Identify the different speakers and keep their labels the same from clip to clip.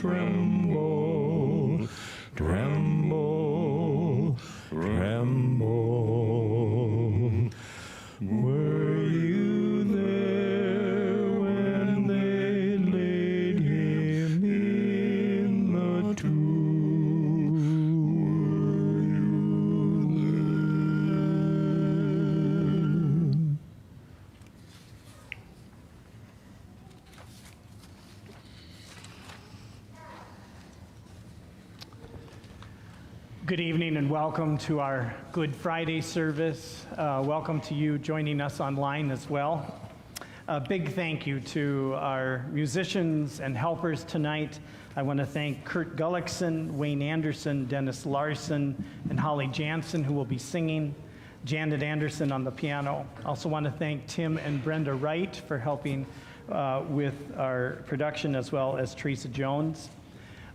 Speaker 1: tremble, tremble, tremble. Were you there when they laid him in the tomb? Were you there?
Speaker 2: Good evening and welcome to our Good Friday service. Welcome to you joining us online as well. A big thank you to our musicians and helpers tonight. I want to thank Kurt Gullickson, Wayne Anderson, Dennis Larson, and Holly Jansen, who will be singing, Janet Anderson on the piano. I also want to thank Tim and Brenda Wright for helping with our production, as well as Teresa Jones.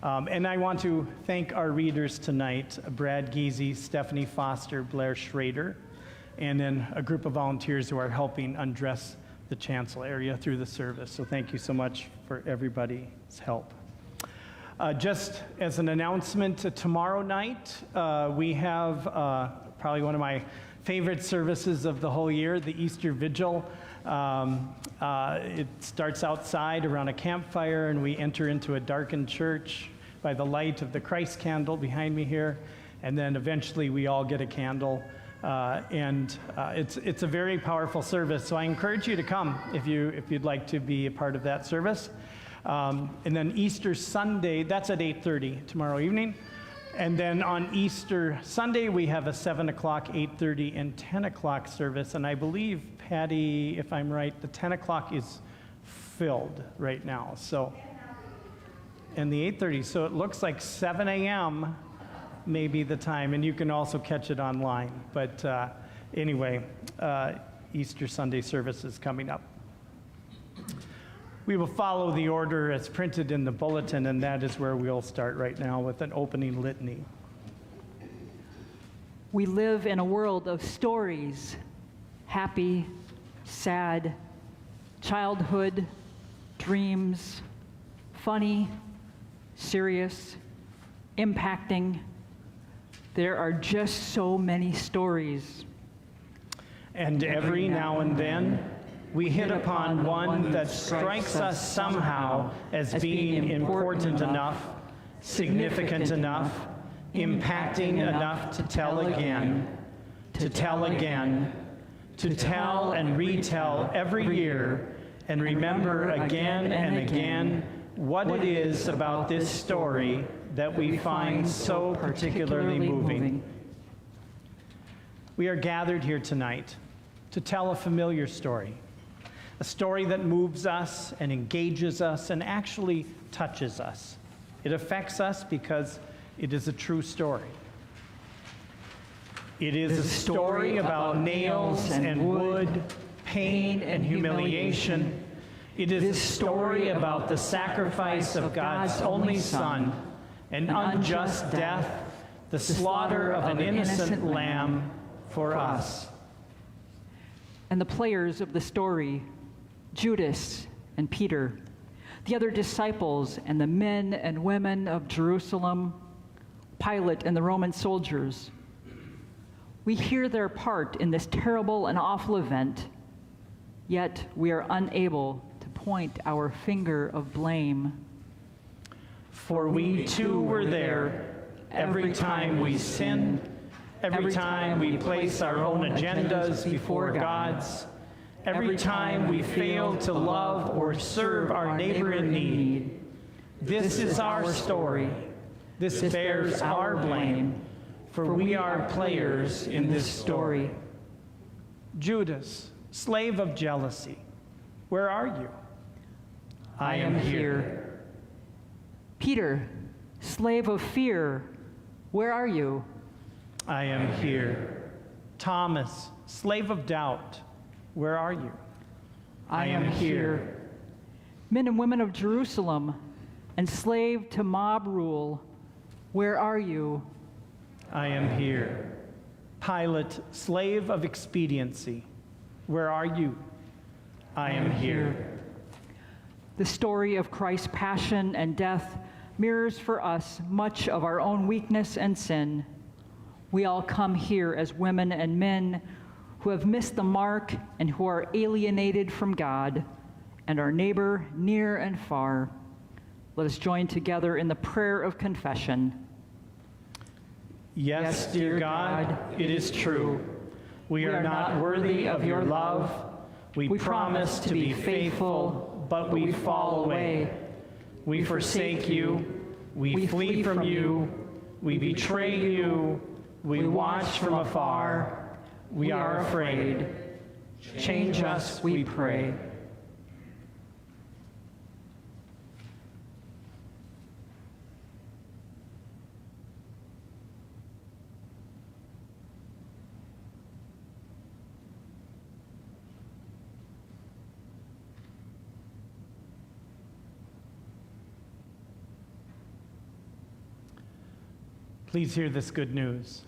Speaker 2: And I want to thank our readers tonight, Brad Giese, Stephanie Foster, Blair Schrader, and then a group of volunteers who are helping undress the chancel area through the service. So thank you so much for everybody's help. Just as an announcement, tomorrow night we have probably one of my favorite services of the whole year, the Easter Vigil. It starts outside around a campfire, and we enter into a darkened church by the light of the Christ candle behind me here, and then eventually we all get a candle, and it's a very powerful service. So I encourage you to come if you'd like to be a part of that service. And then Easter Sunday, that's at 8:30 tomorrow evening. And then on Easter Sunday, we have a 7 o'clock, 8:30, and 10 o'clock service. And I believe, Patty, if I'm right, the 10 o'clock is filled right now. So, and the 8:30, so it looks like 7 a.m. may be the time. And you can also catch it online. But anyway, Easter Sunday service is coming up. We will follow the order as printed in the bulletin, and that is where we'll start right now with an opening litany.
Speaker 3: We live in a world of stories, happy, sad, childhood, dreams, funny, serious, impacting. There are just so many stories.
Speaker 2: And every now and then, we hit upon one that strikes us somehow as being important enough, significant enough, impacting enough to tell again, to tell again, to tell and retell every year, and remember again and again what it is about this story that we find so particularly moving. We are gathered here tonight to tell a familiar story. A story that moves us and engages us and actually touches us. It affects us because it is a true story. It is a story about nails and wood, pain and humiliation. It is a story about the sacrifice of God's only Son, an unjust death, the slaughter of an innocent lamb for us.
Speaker 3: And the players of the story, Judas and Peter, the other disciples and the men and women of Jerusalem, Pilate and the Roman soldiers. We hear their part in this terrible and awful event, yet we are unable to point our finger of blame.
Speaker 2: For we too were there every time we sin, every time we place our own agendas before God's, every time we fail to love or serve our neighbor in need. This is our story. This bears our blame, for we are players in this story. Judas, slave of jealousy, where are you? I am here.
Speaker 3: Peter, slave of fear, where are you?
Speaker 2: I am here. Thomas, slave of doubt, where are you? I am here.
Speaker 3: Men and women of Jerusalem, enslaved to mob rule, where are you?
Speaker 2: I am here. Pilate, slave of expediency, where are you? I am here.
Speaker 3: The story of Christ's passion and death mirrors for us much of our own weakness and sin. We all come here as women and men who have missed the mark and who are alienated from God and our neighbor near and far. Let us join together in the prayer of confession.
Speaker 2: Yes, dear God, it is true. We are not worthy of your love. We promise to be faithful, but we fall away. We forsake you. We flee from you. We betray you. We watch from afar. We are afraid. Change us, we pray. Please hear this good news.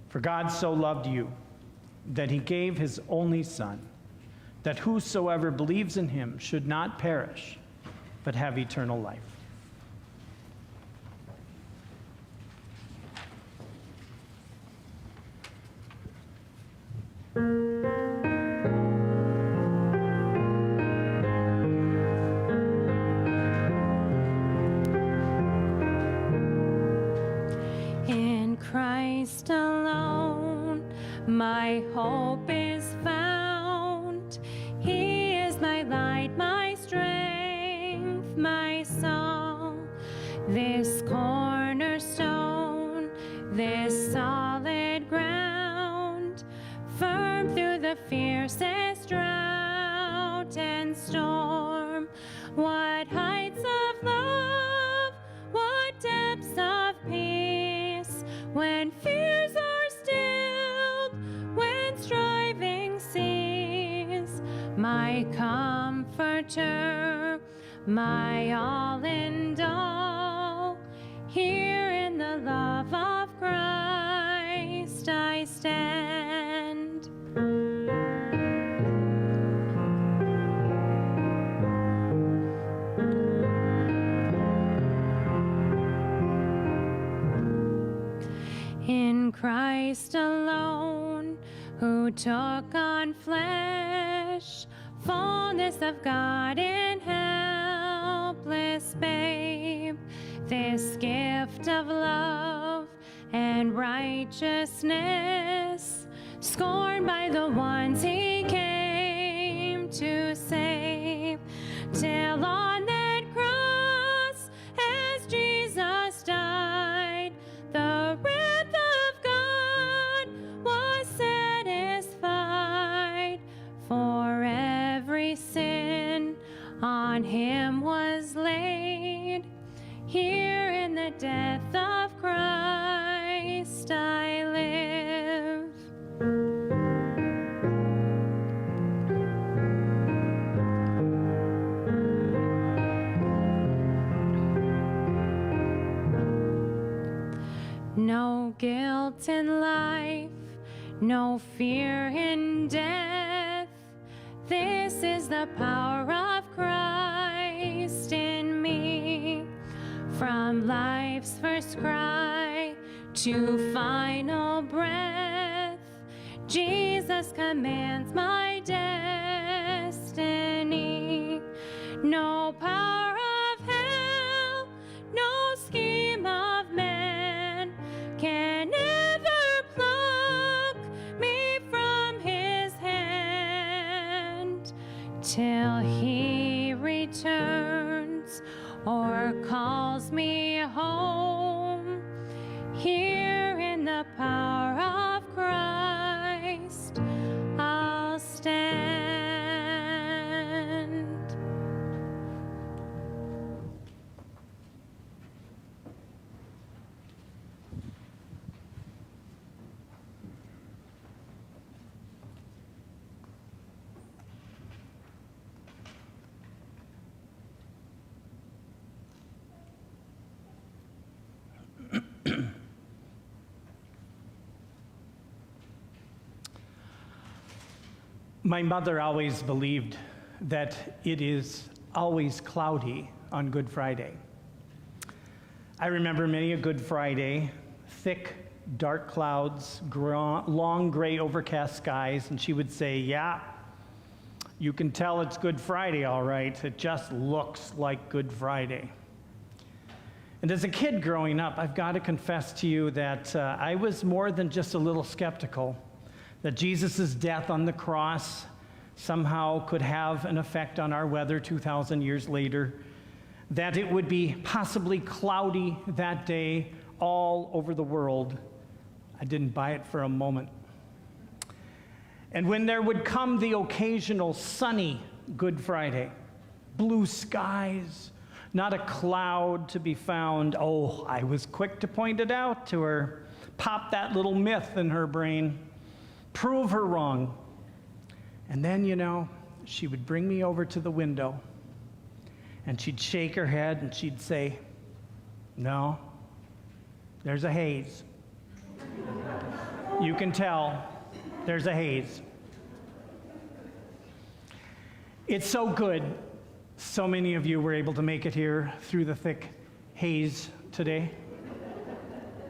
Speaker 2: For God so loved you that he gave his only Son, that whosoever believes in him should not perish, but have eternal life.
Speaker 4: Christ alone, my hope is found. He is my light, my strength, my song. This cornerstone, this solid ground, firm through the fiercest drought and storm. What heights of love, what depths of peace, when fears are stilled, when striving cease. My comforter, my all in all, here in the love of Christ I stand. In Christ alone, who took on flesh, fullness of God in helpless babe, this gift of love and righteousness, scorned by the ones he came to save, till on that cross, as Jesus died, the wrath of God was satisfied. For every sin on him was laid. Here in the death of Christ I live. No guilt in life, no fear in death. This is the power of Christ in me. From life's first cry to final breath, Jesus commands my destiny. No power of hell, no scheme of man can ever pluck me from his hand, till he returns or calls me home. Here in the power of Christ I'll stand.
Speaker 2: My mother always believed that it is always cloudy on Good Friday. I remember many a Good Friday, thick, dark clouds, long gray overcast skies, and she would say, yeah, you can tell it's Good Friday, all right. It just looks like Good Friday. And as a kid growing up, I've got to confess to you that I was more than just a little skeptical that Jesus' death on the cross somehow could have an effect on our weather 2,000 years later, that it would be possibly cloudy that day all over the world. I didn't buy it for a moment. And when there would come the occasional sunny Good Friday, blue skies, not a cloud to be found, oh, I was quick to point it out to her, pop that little myth in her brain, prove her wrong. And then, she would bring me over to the window, and she'd shake her head, and she'd say, no, there's a haze. You can tell there's a haze. It's so good. So many of you were able to make it here through the thick haze today.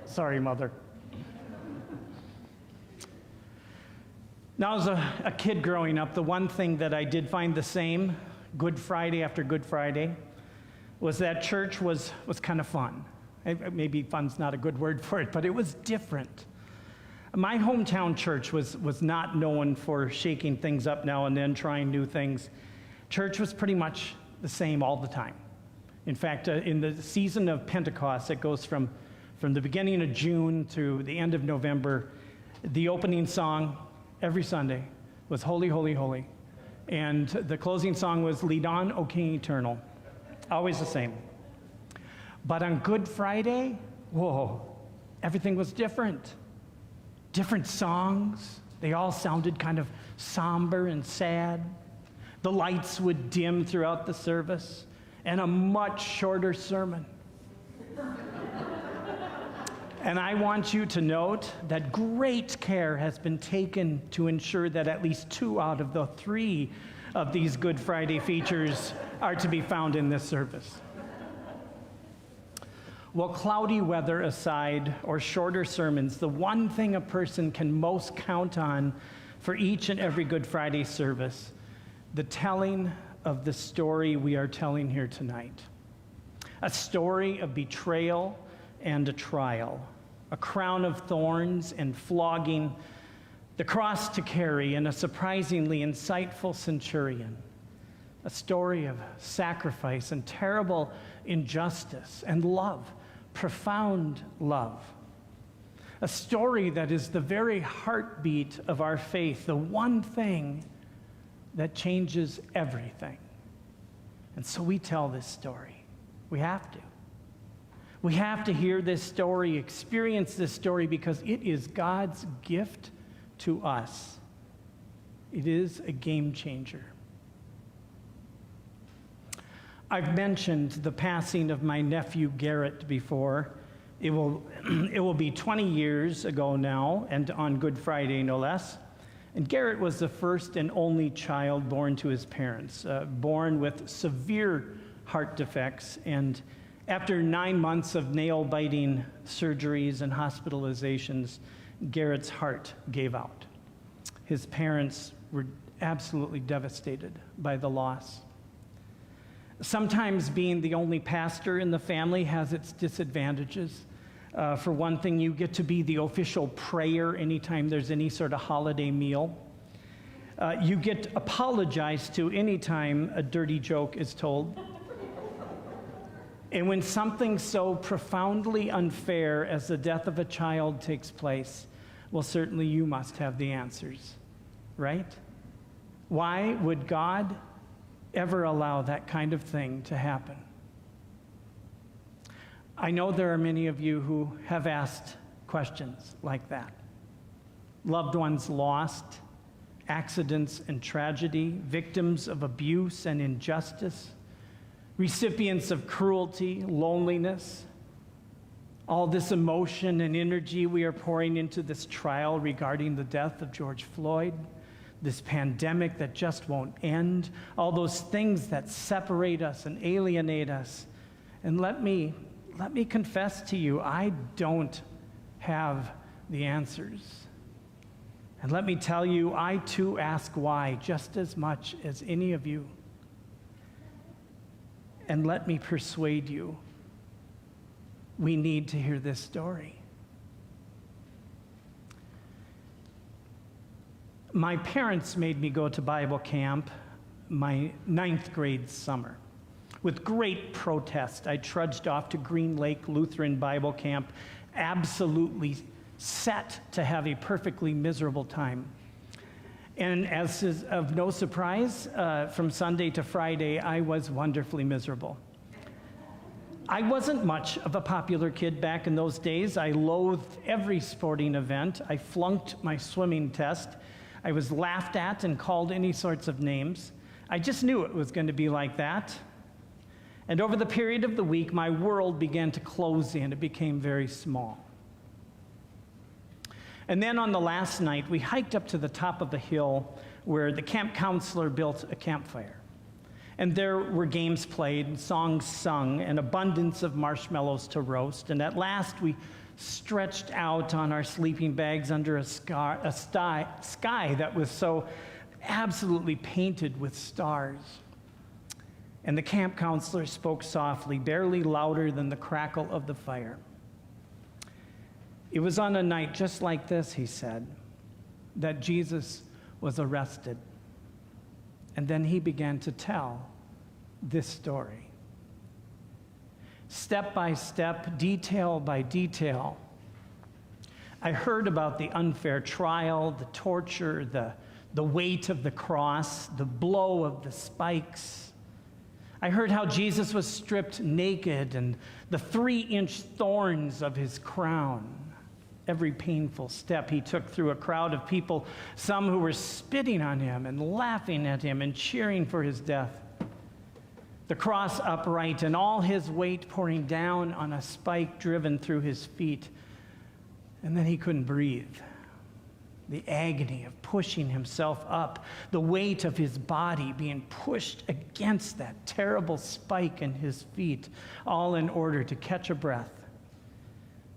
Speaker 2: Sorry, Mother. Now, as a kid growing up, the one thing that I did find the same, Good Friday after Good Friday, was that church was kind of fun. Maybe fun's not a good word for it, but it was different. My hometown church was not known for shaking things up now and then, trying new things. Church was pretty much the same all the time. In fact, in the season of Pentecost, it goes from the beginning of June to the end of November. The opening song every Sunday was Holy, Holy, Holy. And the closing song was Lead On, O King Eternal. Always the same. But on Good Friday, whoa, everything was different. Different songs. They all sounded kind of somber and sad. The lights would dim throughout the service, and a much shorter sermon. And I want you to note that great care has been taken to ensure that at least 2 out of the 3 of these Good Friday features are to be found in this service. Well, cloudy weather aside, or shorter sermons, the one thing a person can most count on for each and every Good Friday service, the telling of the story we are telling here tonight. A story of betrayal and a trial, a crown of thorns and flogging, the cross to carry, and a surprisingly insightful centurion. A story of sacrifice and terrible injustice and love, profound love. A story that is the very heartbeat of our faith, the one thing that changes everything. And so we tell this story. We have to. We have to hear this story, experience this story, because it is God's gift to us. It is a game changer. I've mentioned the passing of my nephew Garrett before. It will be 20 years ago now, and on Good Friday, no less. And Garrett was the first and only child born to his parents, born with severe heart defects. And after 9 months of nail-biting surgeries and hospitalizations, Garrett's heart gave out. His parents were absolutely devastated by the loss. Sometimes being the only pastor in the family has its disadvantages. For one thing, you get to be the official prayer anytime there's any sort of holiday meal. You get apologized to anytime a dirty joke is told. And when something so profoundly unfair as the death of a child takes place, well, certainly you must have the answers, right? Why would God ever allow that kind of thing to happen? I know there are many of you who have asked questions like that. Loved ones lost, accidents and tragedy, victims of abuse and injustice, recipients of cruelty, loneliness, all this emotion and energy we are pouring into this trial regarding the death of George Floyd, this pandemic that just won't end, all those things that separate us and alienate us. And let me let me confess to you, I don't have the answers. And let me tell you, I too ask why just as much as any of you. And let me persuade you, we need to hear this story. My parents made me go to Bible camp my 9th grade summer. With great protest, I trudged off to Green Lake Lutheran Bible Camp, absolutely set to have a perfectly miserable time. And as is of no surprise, from Sunday to Friday, I was wonderfully miserable. I wasn't much of a popular kid back in those days. I loathed every sporting event. I flunked my swimming test. I was laughed at and called any sorts of names. I just knew it was going to be like that. And over the period of the week, my world began to close in. It became very small. And then on the last night, we hiked up to the top of a hill where the camp counselor built a campfire. And there were games played, songs sung, an abundance of marshmallows to roast. And at last, we stretched out on our sleeping bags under a sky that was so absolutely painted with stars. And the camp counselor spoke softly, barely louder than the crackle of the fire. It was on a night just like this, he said, that Jesus was arrested. And then he began to tell this story. Step by step, detail by detail, I heard about the unfair trial, the torture, the weight of the cross, the blow of the spikes. I heard how Jesus was stripped naked and the 3-inch thorns of his crown. Every painful step he took through a crowd of people, some who were spitting on him and laughing at him and cheering for his death. The cross upright and all his weight pouring down on a spike driven through his feet. And then he couldn't breathe. The agony of pushing himself up, the weight of his body being pushed against that terrible spike in his feet, all in order to catch a breath.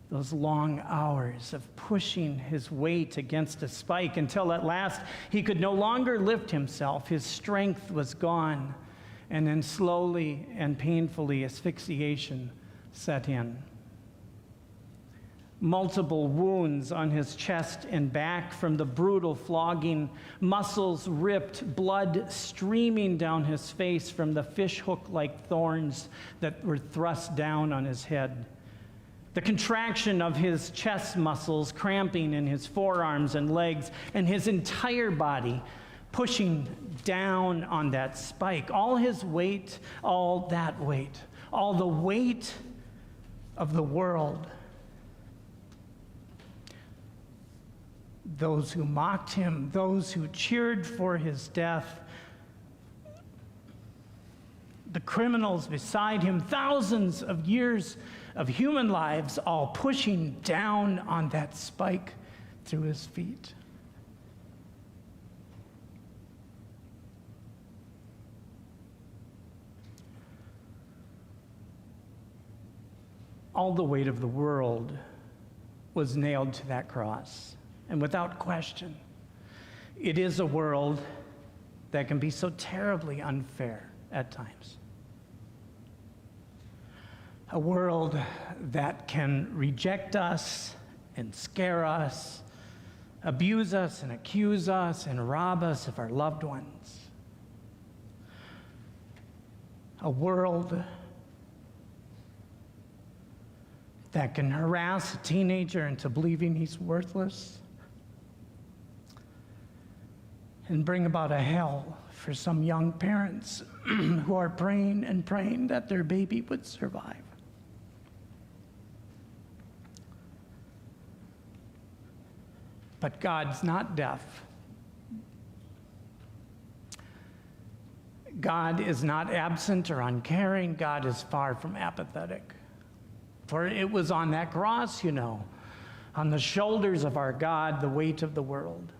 Speaker 2: Those long hours of pushing his weight against a spike until at last he could no longer lift himself. His strength was gone. And then slowly and painfully asphyxiation set in. Multiple wounds on his chest and back from the brutal flogging, muscles ripped, blood streaming down his face from the fishhook-like thorns that were thrust down on his head. The contraction of his chest muscles cramping in his forearms and legs, and his entire body pushing down on that spike. All his weight, all that weight, all the weight of the world. Those who mocked him, those who cheered for his death, the criminals beside him, thousands of years of human lives all pushing down on that spike through his feet. All the weight of the world was nailed to that cross. And without question, it is a world that can be so terribly unfair at times. A world that can reject us and scare us, abuse us and accuse us and rob us of our loved ones. A world that can harass a teenager into believing he's worthless and bring about a hell for some young parents who are praying and praying that their baby would survive. But God's not deaf. God is not absent or uncaring. God is far from apathetic. For it was on that cross, on the shoulders of our God, the weight of the world.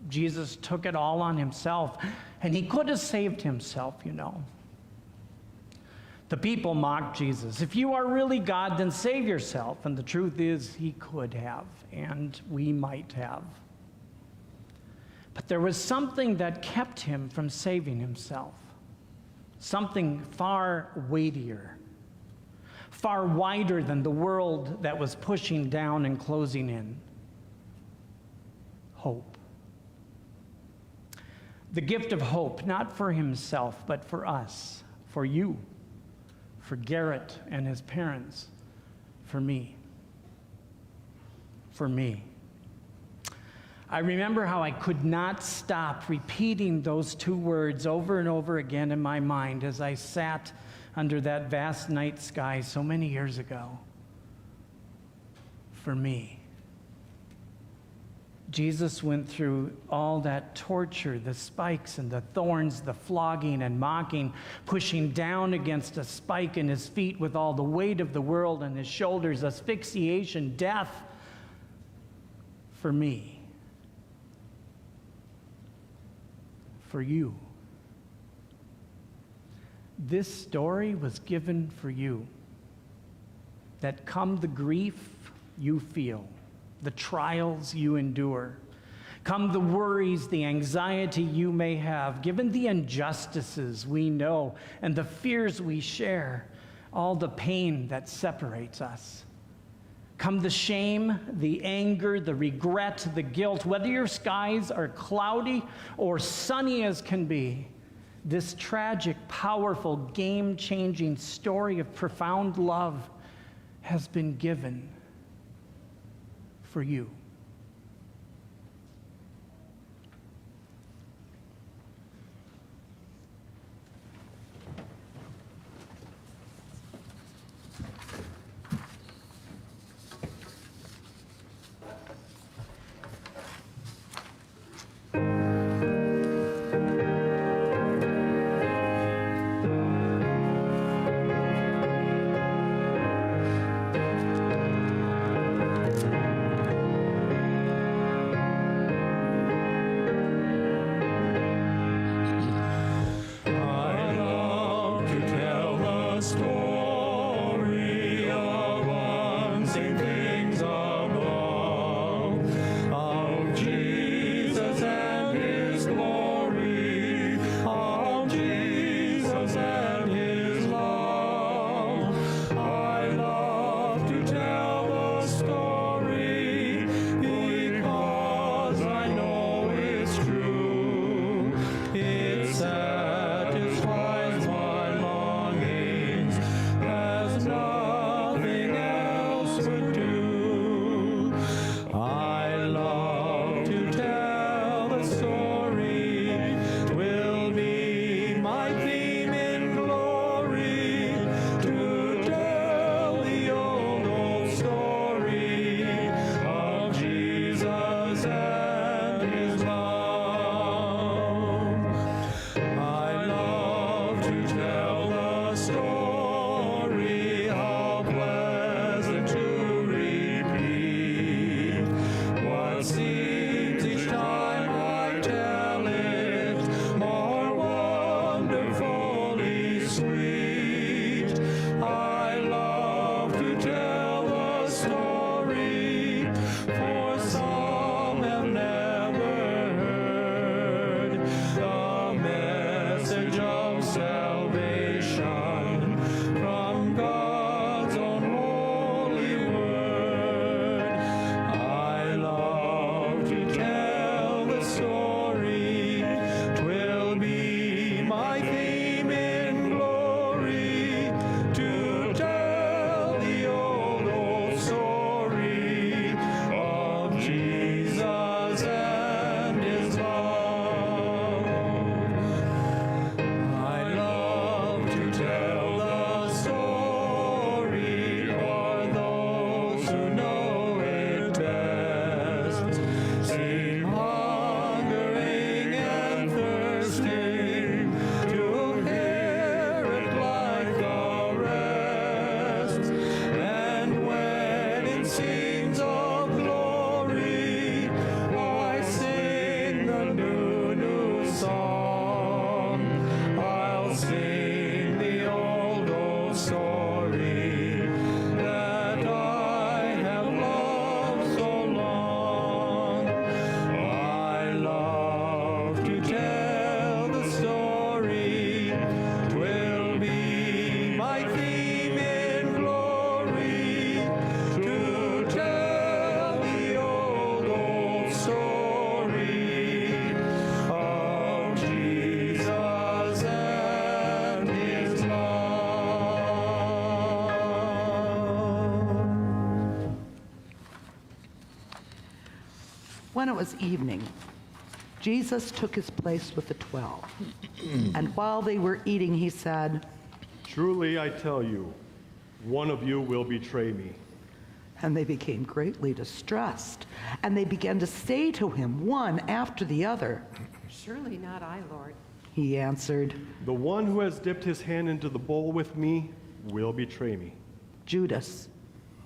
Speaker 2: Jesus took it all on himself, and he could have saved himself, The people mocked Jesus. If you are really God, then save yourself. And the truth is, he could have, and we might have. But there was something that kept him from saving himself. Something far weightier, far wider than the world that was pushing down and closing in. Hope. The gift of hope, not for himself, but for us, for you, for Garrett and his parents, for me. For me. I remember how I could not stop repeating those two words over and over again in my mind as I sat under that vast night sky so many years ago. For me. Jesus went through all that torture, the spikes and the thorns, the flogging and mocking, pushing down against a spike in his feet with all the weight of the world on his shoulders, asphyxiation, death. For me. For you. This story was given for you. That come the grief you feel, the trials you endure, come the worries, the anxiety you may have, given the injustices we know and the fears we share, all the pain that separates us. Come the shame, the anger, the regret, the guilt, whether your skies are cloudy or sunny as can be, this tragic, powerful, game-changing story of profound love has been given for you.
Speaker 5: when it was evening, Jesus took his place with the 12. And while they were eating, he said,
Speaker 1: Truly I tell you, one of you will betray me.
Speaker 5: and they became greatly distressed. And they began to say to him, one after the other,
Speaker 6: Surely not I, Lord.
Speaker 5: He answered,
Speaker 1: The one who has dipped his hand into the bowl with me will betray me.
Speaker 5: Judas,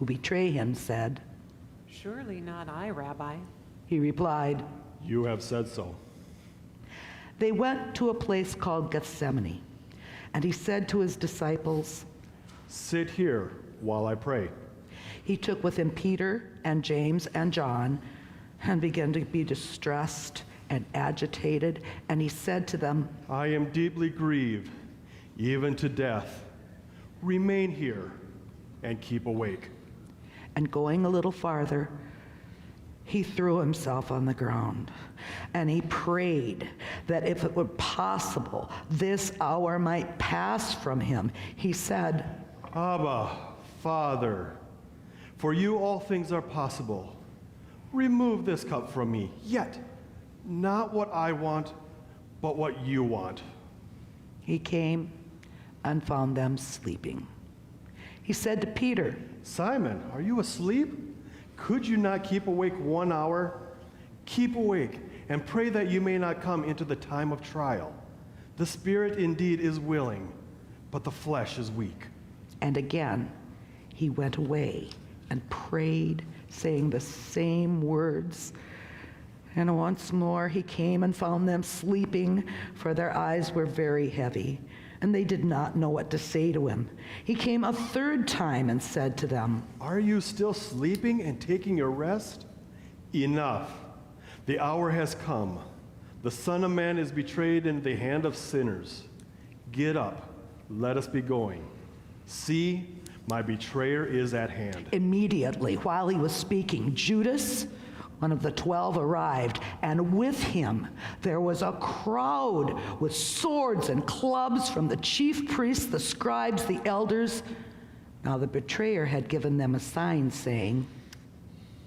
Speaker 5: who betrayed him, said,
Speaker 6: Surely not I, Rabbi.
Speaker 5: He replied,
Speaker 1: You have said so.
Speaker 5: They went to a place called Gethsemane, and he said to his disciples,
Speaker 1: Sit here while I pray.
Speaker 5: He took with him Peter and James and John and began to be distressed and agitated, and he said to them,
Speaker 1: I am deeply grieved, even to death. Remain here and keep awake.
Speaker 5: And going a little farther, he threw himself on the ground, and he prayed that if it were possible, this hour might pass from him. He said,
Speaker 1: Abba, Father, for you all things are possible. Remove this cup from me, yet not what I want, but what you want.
Speaker 5: He came and found them sleeping. He said to Peter,
Speaker 1: Simon, are you asleep? Could you not keep awake 1 hour? Keep awake and pray that you may not come into the time of trial. The spirit indeed is willing, but the flesh is weak.
Speaker 5: and again he went away and prayed, saying the same words. And once more he came and found them sleeping, for their eyes were very heavy, and they did not know what to say to him. He came a third time and said to them,
Speaker 1: Are you still sleeping and taking your rest? Enough. The hour has come. The Son of Man is betrayed into the hand of sinners. Get up. Let us be going. See, my betrayer is at hand.
Speaker 5: Immediately, while he was speaking, Judas, one of the 12, arrived, and with him there was a crowd with swords and clubs from the chief priests, the scribes, the elders. Now the betrayer had given them a sign, saying,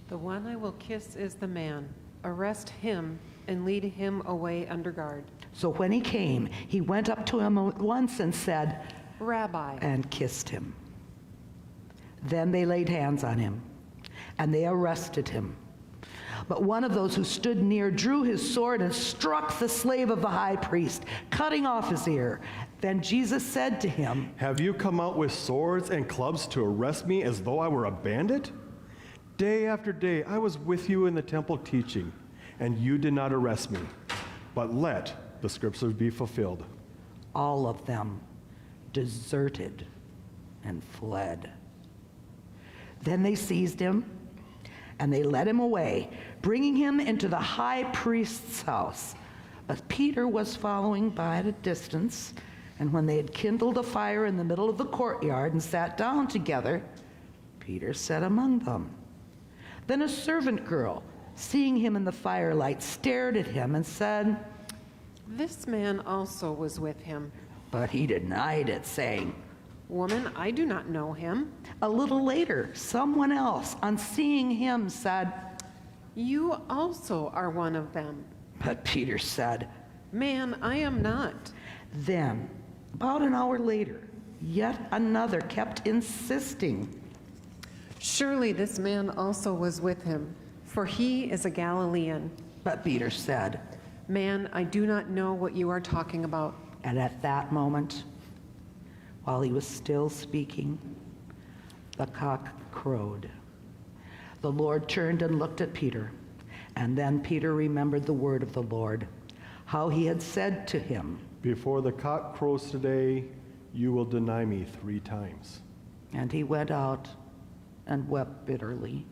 Speaker 6: The one I will kiss is the man. Arrest him and lead him away under guard.
Speaker 5: So when he came, he went up to him at once and said,
Speaker 6: Rabbi.
Speaker 5: and kissed him. Then they laid hands on him, and they arrested him. But one of those who stood near drew his sword and struck the slave of the high priest, cutting off his ear. Then Jesus said to him,
Speaker 1: Have you come out with swords and clubs to arrest me as though I were a bandit? Day after day I was with you in the temple teaching, and you did not arrest me. But let the scriptures be fulfilled.
Speaker 5: all of them deserted and fled. Then they seized him, and they led him away, bringing him into the high priest's house. But Peter was following by at a distance, and when they had kindled a fire in the middle of the courtyard and sat down together, Peter sat among them. Then a servant girl, seeing him in the firelight, stared at him and said,
Speaker 6: This man also was with him.
Speaker 5: but he denied it, saying,
Speaker 6: Woman, I do not know him.
Speaker 5: A little later, someone else, on seeing him, said,
Speaker 6: You also are one of them.
Speaker 5: but Peter said,
Speaker 6: Man, I am not.
Speaker 5: Then, about an hour later, yet another kept insisting.
Speaker 6: Surely this man also was with him, for he is a Galilean.
Speaker 5: But Peter said,
Speaker 6: Man, I do not know what you are talking about.
Speaker 5: and at that moment, while he was still speaking, the cock crowed. The Lord turned and looked at Peter, and then Peter remembered the word of the Lord, how he had said to him,
Speaker 1: Before the cock crows today, you will deny me 3 times.
Speaker 5: and he went out and wept bitterly.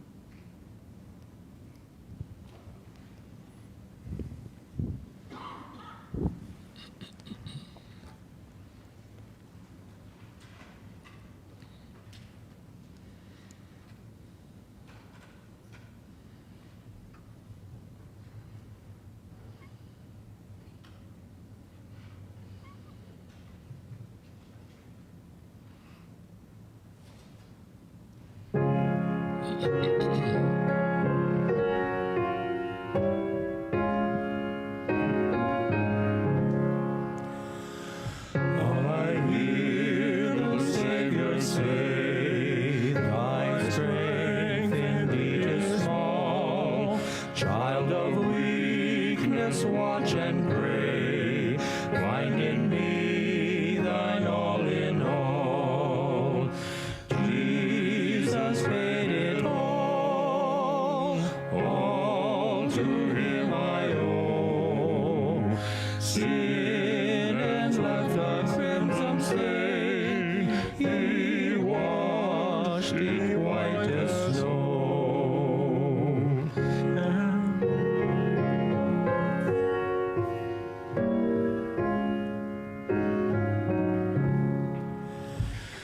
Speaker 7: sin and left a crimson stain. He washed it white as snow.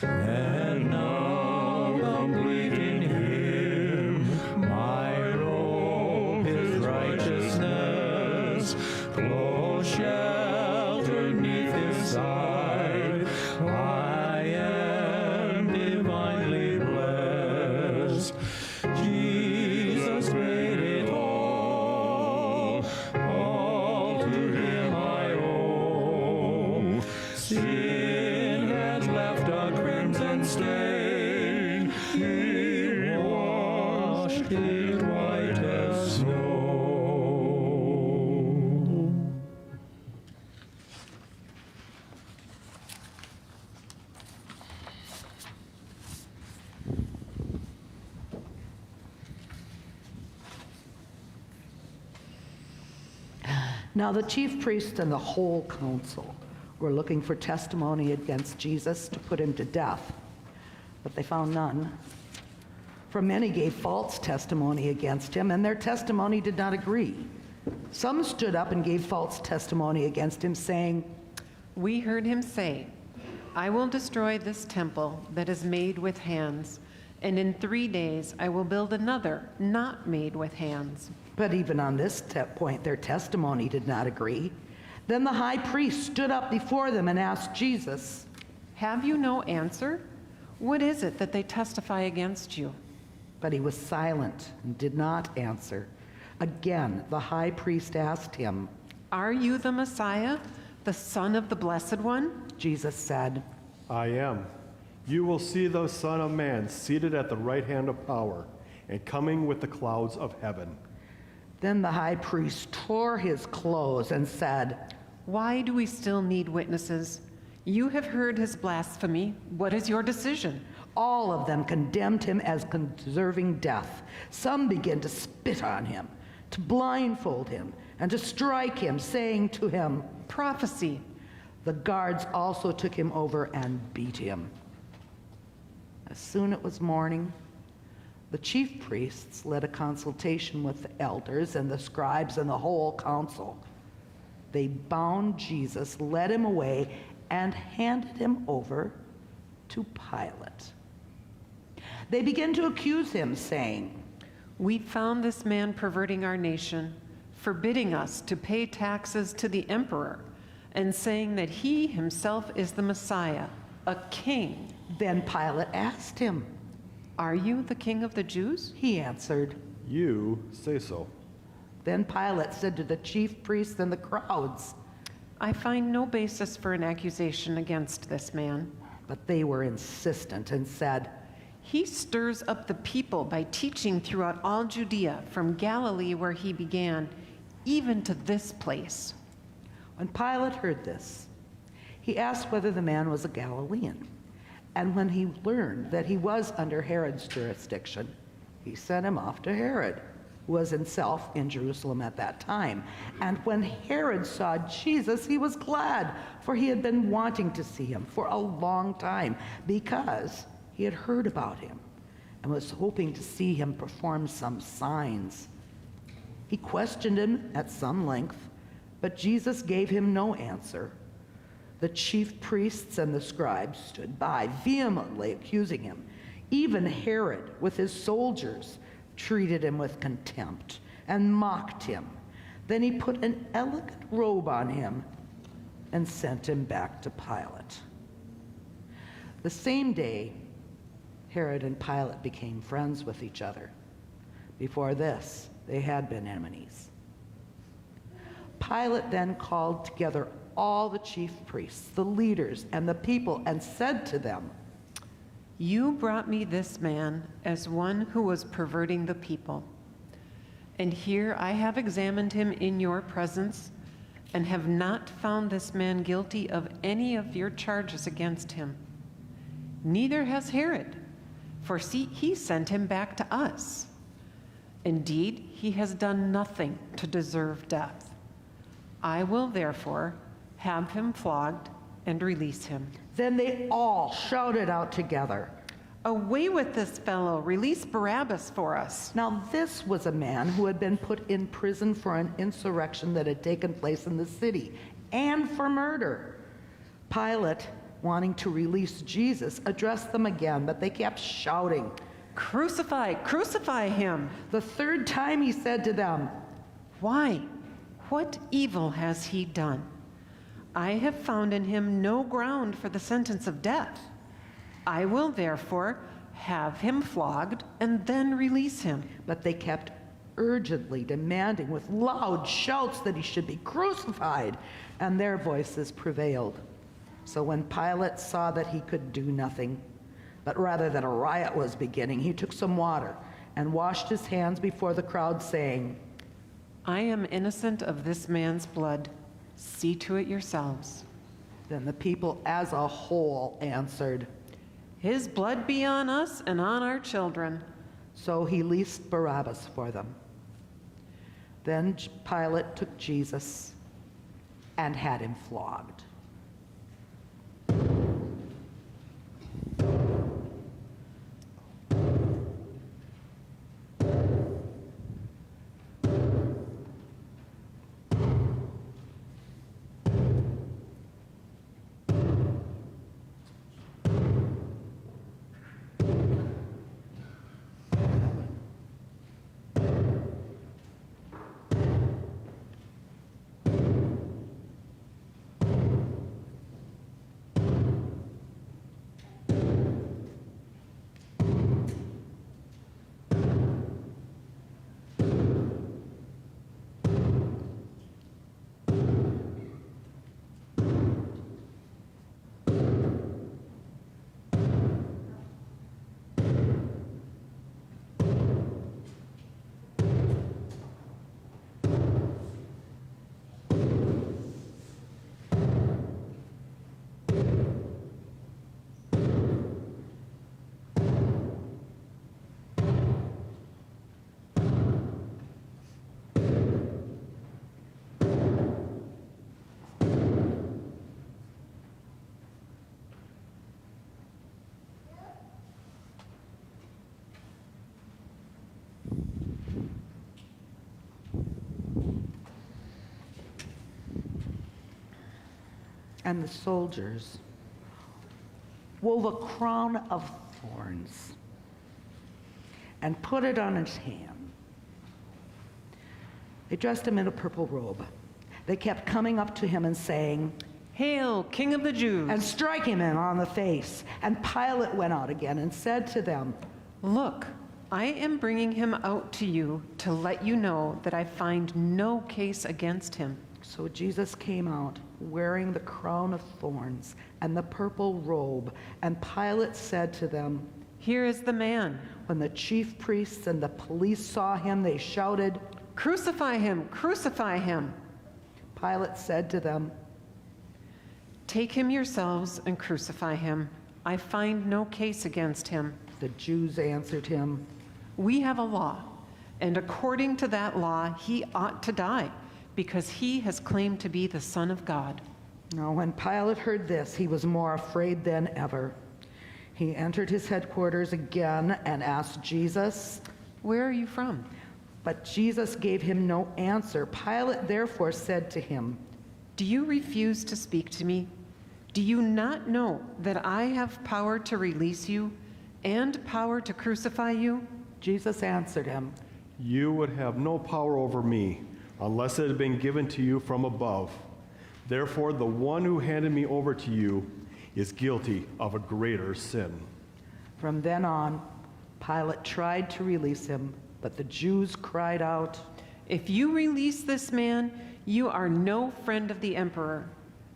Speaker 7: And now complete in him, my robe is righteousness, close sheltered neath his side. I am divinely blessed. Jesus made it all to him I owe. Sin had left a crimson stain, he washed it white as snow.
Speaker 5: Now the chief priests and the whole council were looking for testimony against Jesus to put him to death, but they found none. For many gave false testimony against him, and their testimony did not agree. Some stood up and gave false testimony against him, saying,
Speaker 6: We heard him say, I will destroy this temple that is made with hands, and in 3 days I will build another not made with hands.
Speaker 5: But even on this point, their testimony did not agree. Then the high priest stood up before them and asked Jesus,
Speaker 6: Have you no answer? What is it that they testify against you?
Speaker 5: But he was silent and did not answer. Again, the high priest asked him,
Speaker 6: Are you the Messiah, the Son of the Blessed One?
Speaker 5: Jesus said,
Speaker 1: I am. You will see the Son of Man seated at the right hand of power and coming with the clouds of heaven.
Speaker 5: Then the high priest tore his clothes and said,
Speaker 6: Why do we still need witnesses? You have heard his blasphemy. What is your decision?
Speaker 5: All of them condemned him as deserving death. Some began to spit on him, to blindfold him, and to strike him, saying to him,
Speaker 6: Prophecy.
Speaker 5: The guards also took him over and beat him. As soon as it was morning, the chief priests led a consultation with the elders and the scribes and the whole council. They bound Jesus, led him away, and handed him over to Pilate. They began to accuse him, saying,
Speaker 6: We found this man perverting our nation, forbidding us to pay taxes to the emperor, and saying that he himself is the Messiah, a king.
Speaker 5: Then Pilate asked him.
Speaker 6: Are you the king of the Jews?
Speaker 5: He answered.
Speaker 1: You say so.
Speaker 5: Then Pilate said to the chief priests and the crowds,
Speaker 6: I find no basis for an accusation against this man.
Speaker 5: but they were insistent and said,
Speaker 6: He stirs up the people by teaching throughout all Judea, from Galilee where he began, even to this place.
Speaker 5: When Pilate heard this, he asked whether the man was a Galilean. And when he learned that he was under Herod's jurisdiction, he sent him off to Herod, who was himself in Jerusalem at that time. And when Herod saw Jesus, he was glad, for he had been wanting to see him for a long time, because he had heard about him and was hoping to see him perform some signs. He questioned him at some length, but Jesus gave him no answer. The chief priests and the scribes stood by, vehemently accusing him. Even Herod, with his soldiers, treated him with contempt and mocked him. Then he put an elegant robe on him and sent him back to Pilate. The same day, Herod and Pilate became friends with each other. Before this, they had been enemies. Pilate then called together all the chief priests, the leaders, and the people, and said to them,
Speaker 6: You brought me this man as one who was perverting the people. And here I have examined him in your presence and have not found this man guilty of any of your charges against him. Neither has Herod, for see, he sent him back to us. Indeed, he has done nothing to deserve death. I will therefore have him flogged and release him.
Speaker 5: Then they all shouted out together.
Speaker 6: Away with this fellow! Release Barabbas for us.
Speaker 5: Now this was a man who had been put in prison for an insurrection that had taken place in the city, and for murder. Pilate, wanting to release Jesus, addressed them again, but they kept shouting.
Speaker 6: Crucify, crucify him!
Speaker 5: The third time he said to them,
Speaker 6: Why? What evil has he done? I have found in him no ground for the sentence of death. I will therefore have him flogged and then release him.
Speaker 5: but they kept urgently demanding with loud shouts that he should be crucified, and their voices prevailed. So when Pilate saw that he could do nothing, but rather that a riot was beginning, he took some water and washed his hands before the crowd, saying,
Speaker 6: I am innocent of this man's blood. See to it yourselves.
Speaker 5: Then the people as a whole answered.
Speaker 6: His blood be on us and on our children.
Speaker 5: So he released Barabbas for them. Then Pilate took Jesus and had him flogged. And the soldiers wove a crown of thorns and put it on his hand. They dressed him in a purple robe. They kept coming up to him and saying,
Speaker 6: Hail, King of the Jews!
Speaker 5: and striking him on the face. And Pilate went out again and said to them,
Speaker 6: Look, I am bringing him out to you to let you know that I find no case against him.
Speaker 5: So Jesus came out wearing the crown of thorns and the purple robe. And Pilate said to them,
Speaker 6: Here is the man.
Speaker 5: when the chief priests and the police saw him, they shouted.
Speaker 6: Crucify him! Crucify him!
Speaker 5: Pilate said to them,
Speaker 6: Take him yourselves and crucify him. I find no case against him.
Speaker 5: the Jews answered him,
Speaker 6: We have a law, and according to that law, he ought to die, because he has claimed to be the Son of God.
Speaker 5: Now when Pilate heard this, he was more afraid than ever. He entered his headquarters again and asked Jesus,
Speaker 6: Where are you from?
Speaker 5: but Jesus gave him no answer. Pilate therefore said to him,
Speaker 6: Do you refuse to speak to me? Do you not know that I have power to release you and power to crucify you?
Speaker 5: Jesus answered him,
Speaker 1: You would have no power over me unless it had been given to you from above. Therefore, the one who handed me over to you is guilty of a greater sin.
Speaker 5: From then on, Pilate tried to release him, but the Jews cried out,
Speaker 6: If you release this man, you are no friend of the emperor.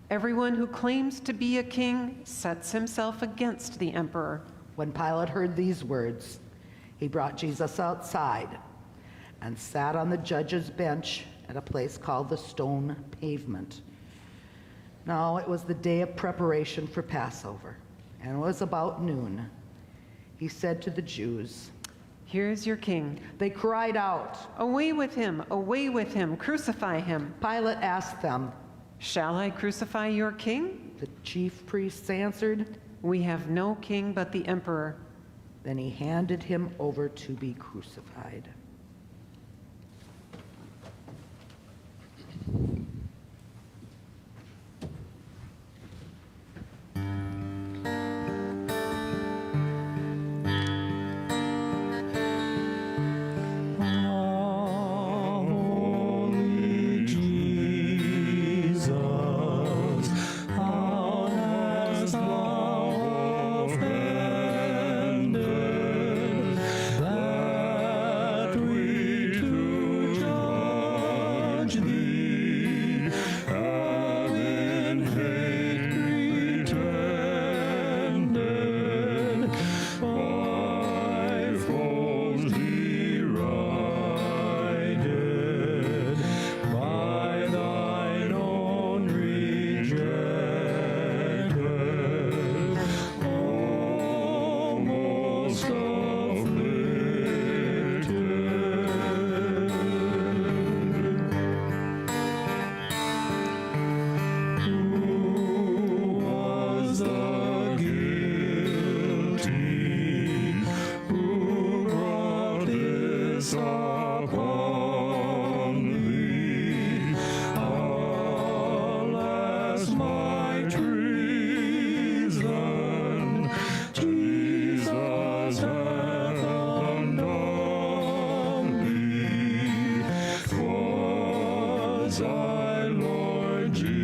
Speaker 6: Everyone who claims to be a king sets himself against the emperor.
Speaker 5: When Pilate heard these words, he brought Jesus outside and sat on the judge's bench at a place called the Stone Pavement. Now it was the day of preparation for Passover, and it was about noon. He said to the Jews,
Speaker 6: Here's your king.
Speaker 5: They cried out.
Speaker 6: Away with him! Away with him! Crucify him!
Speaker 5: Pilate asked them.
Speaker 6: Shall I crucify your king?
Speaker 5: The chief priests answered.
Speaker 6: We have no king but the emperor.
Speaker 5: Then he handed him over to be crucified.
Speaker 7: Holy Jesus, how hast thou offended that we to judge thee have in hate pretended by foes derided, by thine own rejected, almost afflicted. Who was the guilty who brought this upon thee? Alas, my treason, Jesus hath undone thee. 'Twas I, Lord Jesus,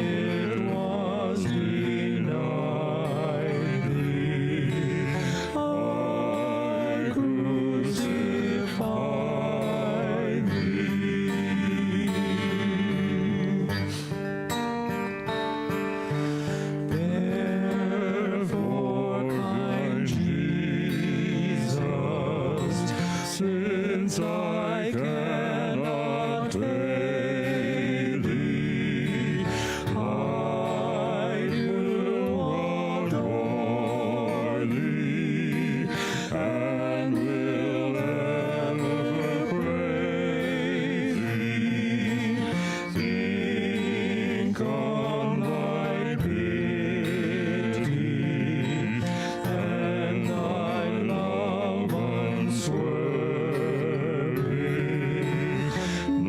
Speaker 7: it was denied thee. I crucified thee. Therefore, kind Jesus, since I cannot pay thee, I will adore thee and will ever praise thee. Think on thy pity and thy love unswerving,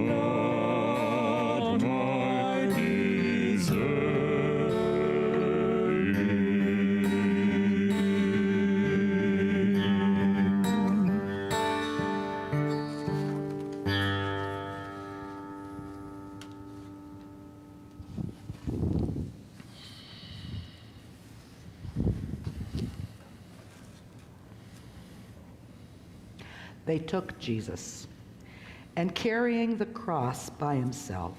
Speaker 7: not my deserving.
Speaker 5: They took Jesus, and carrying the cross by himself,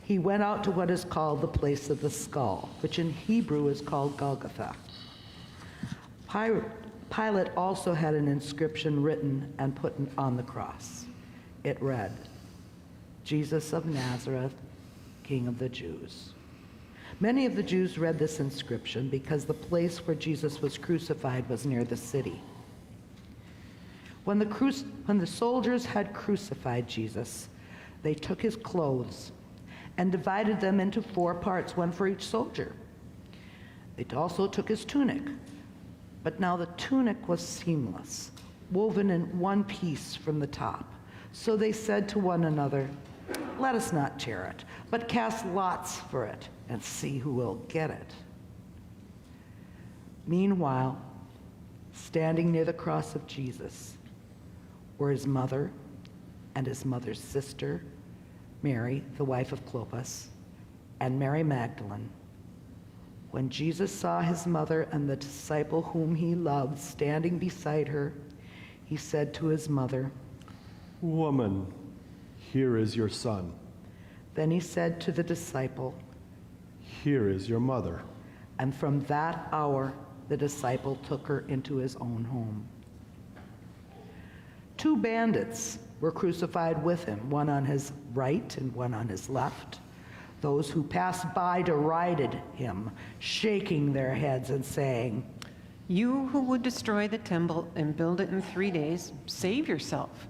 Speaker 5: he went out to what is called the place of the skull, which in Hebrew is called Golgotha. Pilate also had an inscription written and put on the cross. It read, Jesus of Nazareth, King of the Jews. Many of the Jews read this inscription because the place where Jesus was crucified was near the city. When the soldiers had crucified Jesus, they took his clothes and divided them into 4 parts, one for each soldier. They also took his tunic, but now the tunic was seamless, woven in one piece from the top. So they said to one another, let us not tear it, but cast lots for it and see who will get it. Meanwhile, standing near the cross of Jesus were his mother and his mother's sister, Mary, the wife of Clopas, and Mary Magdalene. When Jesus saw his mother and the disciple whom he loved standing beside her, he said to his mother,
Speaker 1: Woman, here is your son.
Speaker 5: Then he said to the disciple,
Speaker 1: Here is your mother.
Speaker 5: and from that hour the disciple took her into his own home. 2 bandits were crucified with him, one on his right and one on his left. Those who passed by derided him, shaking their heads and saying,
Speaker 6: You who would destroy the temple and build it in 3 days, save yourself.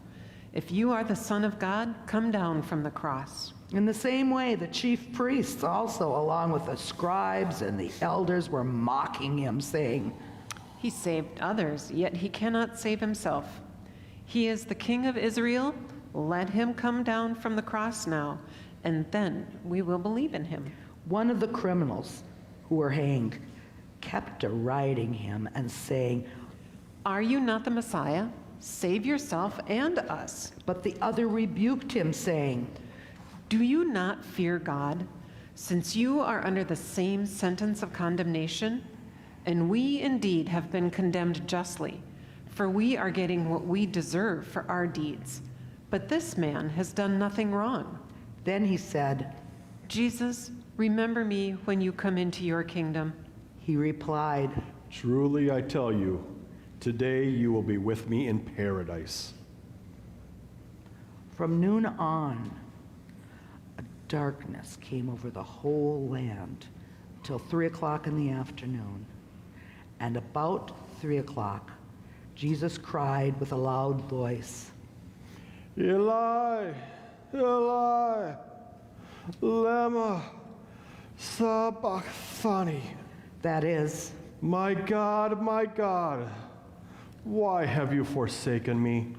Speaker 6: If you are the Son of God, come down from the cross.
Speaker 5: In the same way, the chief priests also, along with the scribes and the elders, were mocking him, saying,
Speaker 6: He saved others, yet he cannot save himself. He is the King of Israel. Let him come down from the cross now, and then we will believe in him.
Speaker 5: One of the criminals who were hanged kept deriding him and saying,
Speaker 6: Are you not the Messiah? Save yourself and us.
Speaker 5: but the other rebuked him, saying,
Speaker 6: Do you not fear God, since you are under the same sentence of condemnation? And we indeed have been condemned justly, for we are getting what we deserve for our deeds. But this man has done nothing wrong.
Speaker 5: Then he said,
Speaker 6: Jesus, remember me when you come into your kingdom.
Speaker 5: he replied,
Speaker 1: Truly I tell you, today you will be with me in paradise.
Speaker 5: From noon on, a darkness came over the whole land till 3 o'clock in the afternoon. And about 3 o'clock, Jesus cried with a loud voice,
Speaker 1: Eli, Eli, lema sabachthani.
Speaker 5: that is,
Speaker 1: My God, why have you forsaken me?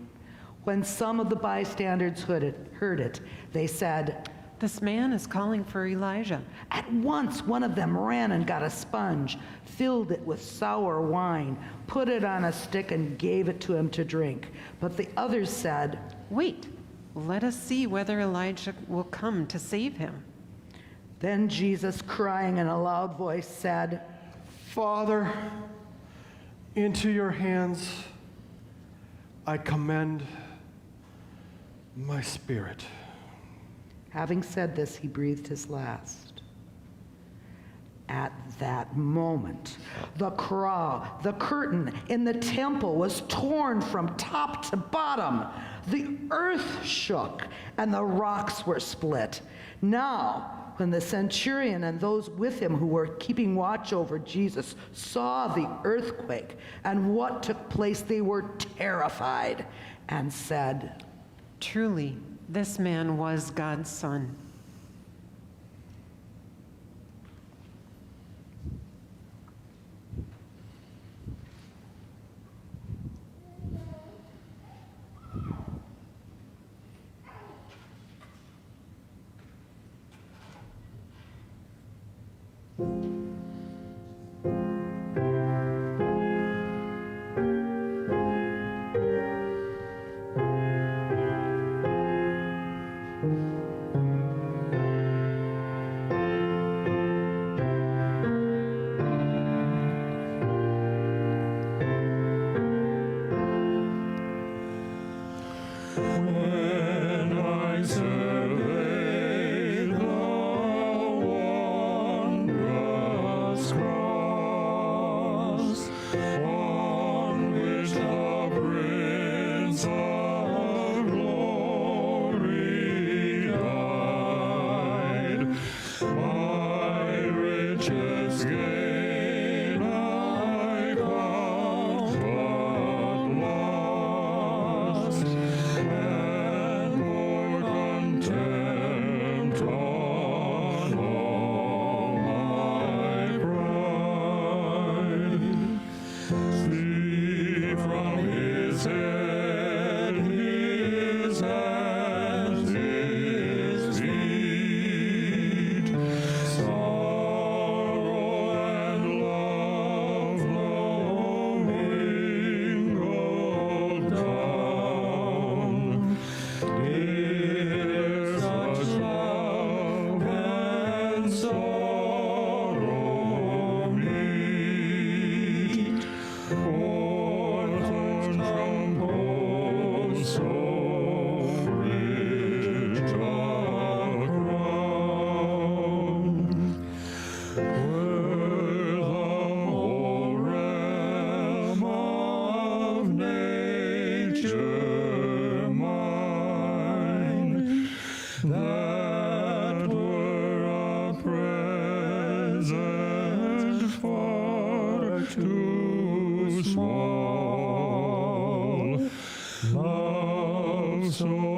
Speaker 5: when some of the bystanders heard it, they said,
Speaker 6: This man is calling for Elijah.
Speaker 5: At once one of them ran and got a sponge, filled it with sour wine, put it on a stick and gave it to him to drink. But the others said,
Speaker 6: Wait, let us see whether Elijah will come to save him.
Speaker 5: Then Jesus, crying in a loud voice, said,
Speaker 1: Father, into your hands I commend my spirit.
Speaker 5: Having said this, he breathed his last. At that moment, the curtain in the temple was torn from top to bottom. The earth shook and the rocks were split. Now, when the centurion and those with him who were keeping watch over Jesus saw the earthquake and what took place, they were terrified and said,
Speaker 6: Truly, this man was God's son.
Speaker 7: When I survey the wondrous cross on which the Prince of Glory died, my richest gain I count but lost, and pour contempt on all my pride. See from his head, his hands, his feet, sorrow and love flow mingled down. Is such love and sorrow meet? Orphan from home so rich a crown. Were the whole realm of nature mine, that were a present far too soul.